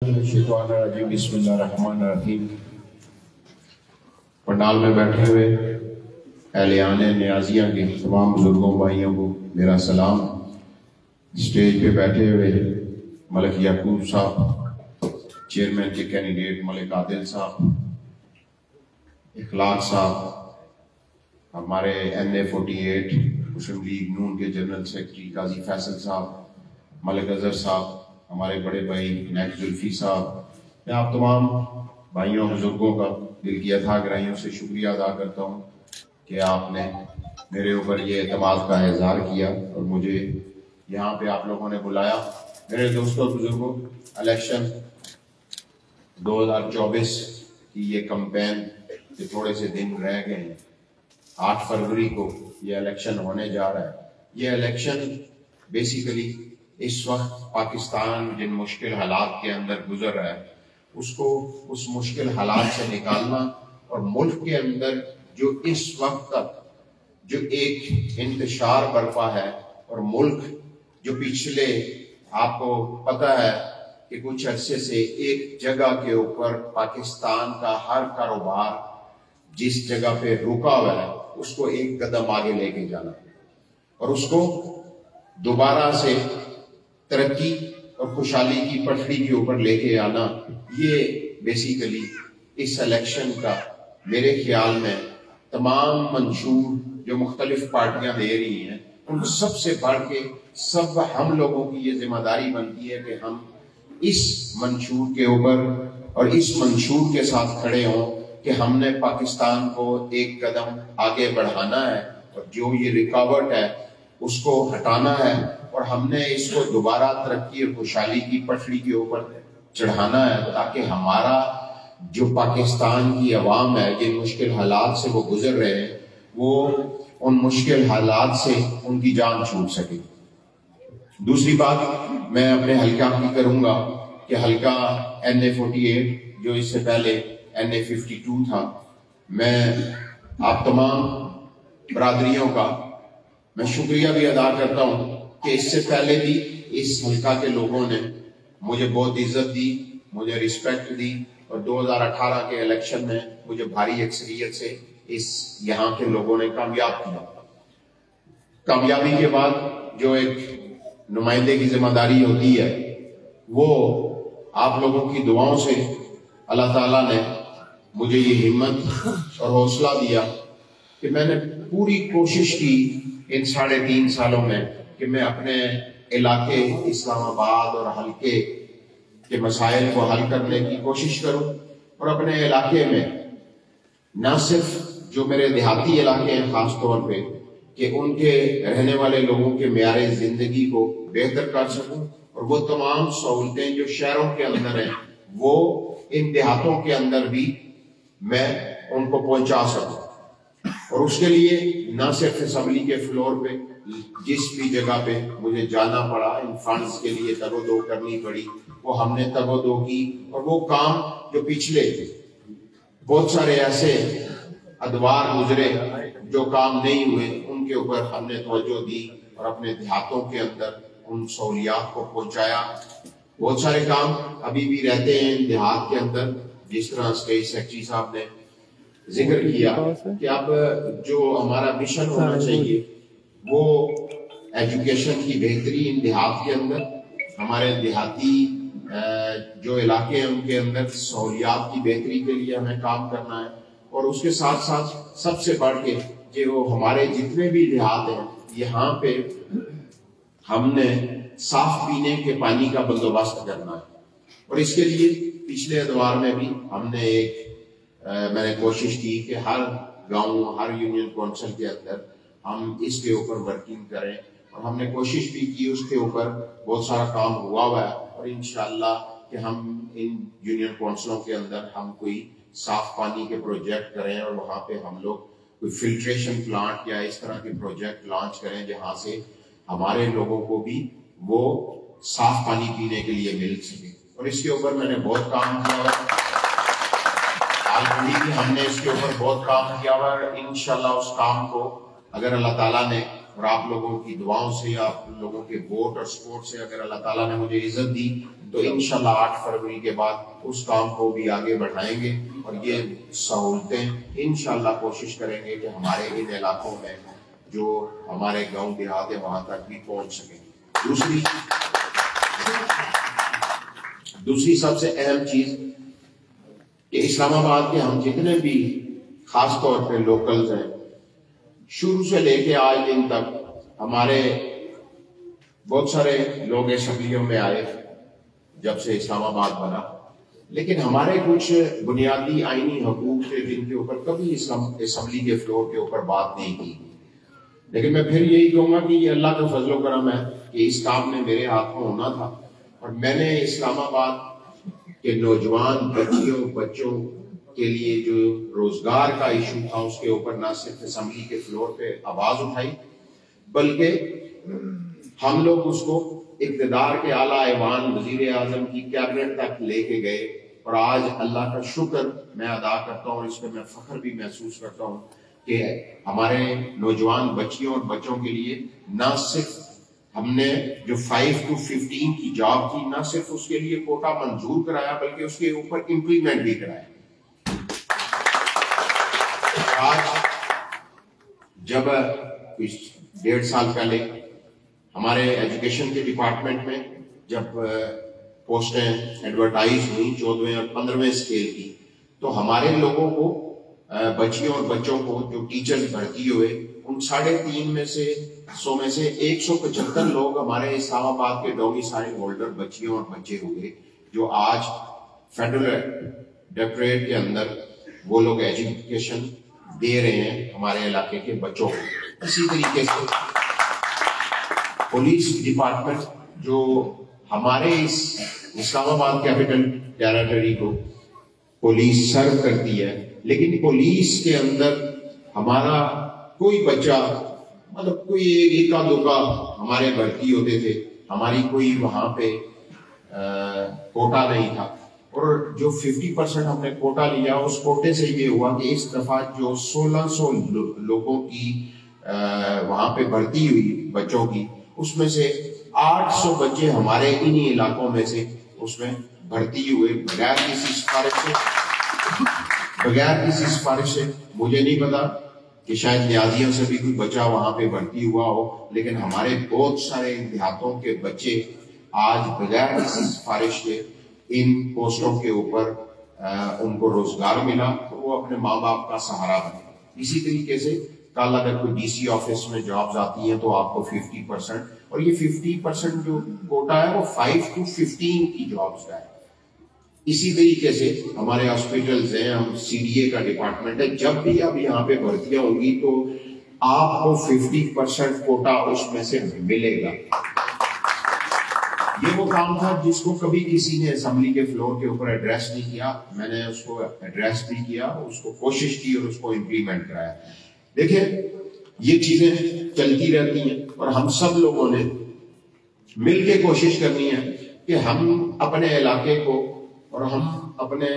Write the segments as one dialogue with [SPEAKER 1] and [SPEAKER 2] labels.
[SPEAKER 1] बिस्मिल्लाहिर्रहमानिर्रहीम। पंडाल में बैठे हुए अहले न्याजिया के तमाम बुजुर्गों भाइयों को मेरा सलाम। स्टेज पे बैठे हुए मलिक याकूब साहब, चेयरमैन के कैंडिडेट मलिक आदिल साहब, इखलाक साहब, हमारे NA48 मुस्लिम लीग नून के जनरल सेक्रेटरी काजी फैसल साहब, मलिक अजहर साहब, हमारे बड़े भाई नायक जुल्फी साहब, मैं आप तमाम भाइयों बुजुर्गों का दिल की अथाह गहराइयों से शुक्रिया अदा करता हूँ कि आपने मेरे ऊपर ये एतमाद का इजहार किया और मुझे यहाँ पे आप लोगों ने बुलाया। मेरे दोस्तों बुजुर्गों, इलेक्शन 2024 की ये कैंपेन के थोड़े से दिन रह गए हैं। 8 फरवरी को ये इलेक्शन होने जा रहा है। ये इलेक्शन बेसिकली इस वक्त पाकिस्तान जिन मुश्किल हालात के अंदर गुजर रहा है उसको उस मुश्किल हालात से निकालना और मुल्क के अंदर जो इस वक्त तक जो एक इंतशार बरपा है और मुल्क जो पिछले आपको पता है कि कुछ अरसे से एक जगह के ऊपर पाकिस्तान का हर कारोबार जिस जगह पे रुका हुआ है उसको एक कदम आगे लेके जाना और उसको दोबारा से तरक्की और खुशहाली की पटरी के ऊपर लेके आना, ये बेसिकली इस इलेक्शन का मेरे ख्याल में तमाम मंशूर जो मुख्तलिफ पार्टियां दे रही हैं उन सबसे बढ़ के सब हम लोगों की ये जिम्मेदारी बनती है कि हम इस मंशूर के ऊपर और इस मंशूर के साथ खड़े हों कि हमने पाकिस्तान को एक कदम आगे बढ़ाना है और जो ये रुकावट है उसको हटाना है और हमने इसको दोबारा तरक्की और खुशहाली की पटरी के ऊपर चढ़ाना है ताकि हमारा जो पाकिस्तान की अवाम है जिन मुश्किल हालात से वो गुजर रहे हैं वो उन मुश्किल हालात से उनकी जान छूट सके। दूसरी बात मैं अपने हल्का की करूंगा कि हल्का NA48 जो इससे पहले NA52 था, मैं आप तमाम बरादरियों का मैं शुक्रिया भी अदा करता हूं कि इससे पहले भी इस हल्का के लोगों ने मुझे बहुत इज्जत दी, मुझे रिस्पेक्ट दी और 2018 के इलेक्शन में मुझे भारी अक्सरियत से इस यहाँ के लोगों ने कामयाब किया। कामयाबी के बाद जो एक नुमाइंदे की जिम्मेदारी होती है वो आप लोगों की दुआओं से अल्लाह ताला ने मुझे ये हिम्मत और हौसला दिया कि मैंने पूरी कोशिश की इन 3.5 सालों में कि मैं अपने इलाके इस्लामाबाद और हल्के के मसाइल को हल करने की कोशिश करूं और अपने इलाके में न सिर्फ जो मेरे देहाती इलाके हैं खास तौर पे कि उनके रहने वाले लोगों के मेयारे जिंदगी को बेहतर कर सकूं और वो तमाम सहूलतें जो शहरों के अंदर हैं वो इन देहातों के अंदर भी मैं उनको पहुंचा सकूं। और उसके लिए न सिर्फ असेंबली के फ्लोर पे जिस भी जगह पे मुझे जाना पड़ा इन फंड्स के लिए तगोदो करनी पड़ी वो हमने तगोदो की और वो काम जो पिछले बहुत सारे ऐसे अदवार गुजरे जो काम नहीं हुए उनके ऊपर हमने तवज्जो दी और अपने देहातों के अंदर उन सहूलियात को पहुंचाया। बहुत सारे काम अभी भी रहते हैं देहात के अंदर, जिस तरह स्टेट सेक्रेटरी साहब ने जिक्र किया कि अब जो हमारा मिशन होना चाहिए वो एजुकेशन की बेहतरी इन देहात के अंदर, हमारे देहाती जो इलाके हैं उनके अंदर सहूलियात की बेहतरी के लिए हमें काम करना है और उसके साथ साथ सबसे बढ़ के जो हमारे जितने भी देहात हैं यहाँ पे हमने साफ पीने के पानी का बंदोबस्त करना है और इसके लिए पिछले अदवार में भी हमने मैंने कोशिश की कि हर गांव हर यूनियन काउंसिल के अंदर हम इसके ऊपर वर्किंग करें और हमने कोशिश भी की, उसके ऊपर बहुत सारा काम हुआ है और इंशाअल्लाह कि हम इन यूनियन काउंसिलों के अंदर हम कोई साफ पानी के प्रोजेक्ट करें और वहां पे हम लोग कोई फिल्ट्रेशन प्लांट या इस तरह के प्रोजेक्ट लॉन्च करें जहां से हमारे लोगों को भी वो साफ पानी पीने के लिए मिल सके। और इसके ऊपर मैंने बहुत काम किया है, भी हमने इसके ऊपर बहुत काम किया हुआ है। इंशाल्लाह उस काम को अगर अल्लाह ताला ने और आप लोगों की दुआओं से, आप लोगों के वोट और सपोर्ट से अगर अल्लाह ताला ने मुझे इज्जत दी तो इंशाल्लाह 8 फरवरी के बाद उस काम को भी आगे बढ़ाएंगे और ये सहूलतें इंशाल्लाह कोशिश करेंगे कि हमारे इन इलाकों में जो हमारे गांव देहात है वहां तक भी पहुंच सके। दूसरी सबसे अहम चीज कि इस्लामाबाद के हम जितने भी खास तौर पे लोकल्स हैं, शुरू से लेके आज दिन तक हमारे बहुत सारे लोग असेंबलियों में आए जब से इस्लामाबाद बना, लेकिन हमारे कुछ बुनियादी आईनी हकूक थे जिनके ऊपर कभी असेंबली के फ्लोर के ऊपर बात नहीं की। लेकिन मैं फिर यही कहूंगा कि ये अल्लाह का फजल व करम है कि इस काम में मेरे हाथ में होना था और मैंने इस्लामाबाद के नौजवान बच्चों के लिए जो रोजगार का इशू था उसके ऊपर ना सिर्फ असेंबली के फ्लोर पे आवाज उठाई, बल्कि हम लोग उसको इक़्तिदार के आला ऐवान वजीर आजम की कैबिनेट तक लेके गए और आज अल्लाह का शुक्र मैं अदा करता हूँ और इस पर मैं फख्र भी महसूस करता हूँ कि हमारे नौजवान बच्चियों और बच्चों के लिए ना सिर्फ हमने जो 5 to 15 की जॉब थी, ना सिर्फ उसके लिए कोटा मंजूर कराया बल्कि उसके ऊपर इंप्लीमेंट भी कराया। आज जब कुछ 1.5 साल पहले हमारे एजुकेशन के डिपार्टमेंट में जब पोस्टें एडवर्टाइज हुई 14वें और 15वें स्केल की, तो हमारे लोगों को बच्चियों और बच्चों को जो टीचर्स भर्ती हुए उन 3.5 में से 100 में से 175 लोग हमारे इस्लामाबाद के डोमिसाइल होल्डर बच्चियों और बच्चे हुए जो आज फेडरल डायरेक्टरेट के अंदर वो लोग एजुकेशन दे रहे हैं हमारे इलाके के बच्चों को। इसी तरीके से पुलिस डिपार्टमेंट जो हमारे इस इस्लामाबाद कैपिटल टेरिटरी को पुलिस सर्व करती है, लेकिन पुलिस के अंदर हमारा कोई बच्चा मतलब कोई एक का दो का हमारे भर्ती होते थे, हमारी कोई वहां पे कोटा नहीं था और जो 50% हमने कोटा लिया उस कोटे से ये हुआ कि इस दफा जो 1600 लोगों की वहां पे भर्ती हुई बच्चों की, उसमें से 800 बच्चे हमारे इन्हीं इलाकों में से उसमें भर्ती हुए बगैर किसी सिफारिश से। मुझे नहीं पता कि शायद न्याजियों से भी कोई बच्चा वहां पे भर्ती हुआ हो, लेकिन हमारे बहुत सारे देहातों के बच्चे आज बगैर किसी सिफारिश के इन पोस्टों के ऊपर उनको रोजगार मिला तो वो अपने माँ बाप का सहारा बने। इसी तरीके से कल अगर कोई डीसी ऑफिस में जॉब्स आती हैं तो आपको 50% और ये 50% जो कोटा है वो 5 to 15 की जॉब्स का है। इसी तरीके से हमारे हॉस्पिटल्स हैं, हम सीडीए का डिपार्टमेंट है, जब भी अब यहाँ पे भर्तियां होंगी तो आपको 50% कोटा उसमें से मिलेगा। ये वो काम था जिसको कभी किसी ने असेंबली के फ्लोर के ऊपर एड्रेस नहीं किया, मैंने उसको एड्रेस भी किया, उसको कोशिश की और उसको इम्प्लीमेंट कराया। देखिए ये चीजें चलती रहती हैं और हम सब लोगों ने मिलकर कोशिश करनी है कि हम अपने इलाके को और हम अपने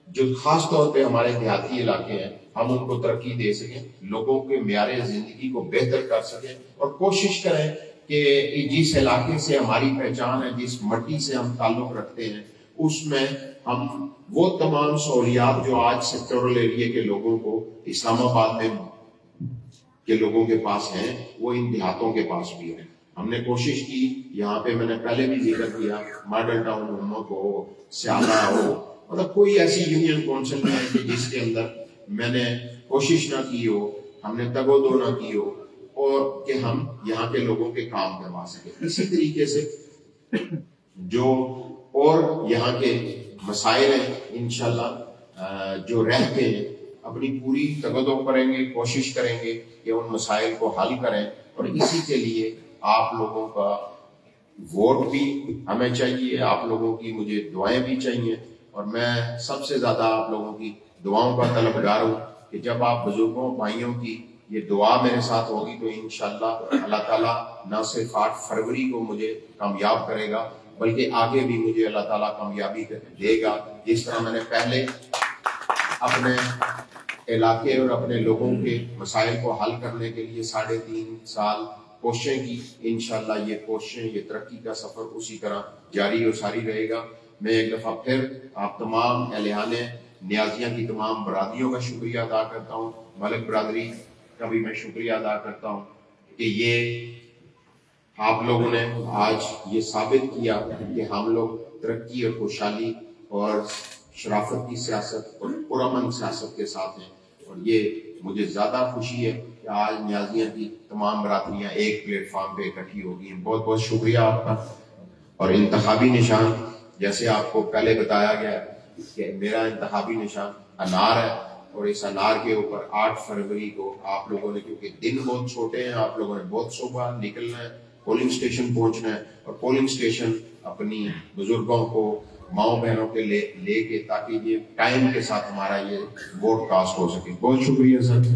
[SPEAKER 1] जो खास तौर पे हमारे देहाती इलाके हैं हम उनको तरक्की दे सकें, लोगों के म्यारे जिंदगी को बेहतर कर सकें और कोशिश करें कि जिस इलाके से हमारी पहचान है, जिस मट्टी से हम ताल्लुक रखते हैं, उसमें हम वो तमाम सहूलियात जो आज सेक्टोरल एरिया के लोगों को इस्लामाबाद में के लोगों के पास हैं वो इन देहातों के पास भी है। हमने कोशिश की, यहाँ पे मैंने पहले भी जिक्र किया, मॉडल टाउन उम्मत हो, स्याला हो, मतलब कोई ऐसी यूनियन काउंसिल में है कि जिसके अंदर मैंने कोशिश ना की हो, हमने तगोदो ना की हो और कि हम यहाँ के लोगों के काम करवा सके। इसी तरीके से जो और यहाँ के मसाइल हैं इंशाल्लाह जो रहते हैं अपनी पूरी तगदो करेंगे, कोशिश करेंगे कि उन मसाइल को हल करें और इसी के लिए आप लोगों का वोट भी हमें चाहिए, आप लोगों की मुझे दुआएं भी चाहिए और मैं सबसे ज्यादा आप लोगों की दुआओं का तलबगार हूँ कि जब आप बुजुर्गों भाइयों की ये दुआ मेरे साथ होगी तो इंशाल्लाह अल्लाह ताला न सिर्फ 8 फरवरी को मुझे कामयाब करेगा बल्कि आगे भी मुझे अल्लाह ताला कामयाबी देगा। जिस तरह मैंने पहले अपने इलाके और अपने लोगों के मसाइल को हल करने के लिए 3.5 साल कोशिशें की, इंशाल्लाह ये कोशिशें, ये तरक्की का सफर उसी तरह जारी और सारी रहेगा। मैं एक दफा फिर आप तमाम अहलियाने न्याजिया की तमाम बरादरियों का शुक्रिया अदा करता हूँ, मलिक बरादरी का भी मैं शुक्रिया अदा करता हूँ कि ये आप लोगों ने आज ये साबित किया कि हम लोग तरक्की और खुशहाली और शराफत की सियासत और पुरअमन सियासत के साथ हैं। और ये मुझे ज्यादा खुशी है कि आज न्याजिया की तमाम बरादरियां एक प्लेटफॉर्म पे इकट्ठी होगी। बहुत बहुत शुक्रिया आपका। और इंतखाबी निशान, जैसे आपको पहले बताया गया कि मेरा इंतखाबी निशान अनार है, और इस अनार के ऊपर 8 फरवरी को आप लोगों ने, क्योंकि दिन बहुत छोटे हैं, आप लोगों ने बहुत सुबह निकलना है, पोलिंग स्टेशन पहुंचना है, और पोलिंग स्टेशन अपनी बुजुर्गों को, माओ बहनों के लेके ताकि ये टाइम के साथ हमारा ये वोट कास्ट हो सके। बहुत शुक्रिया सर।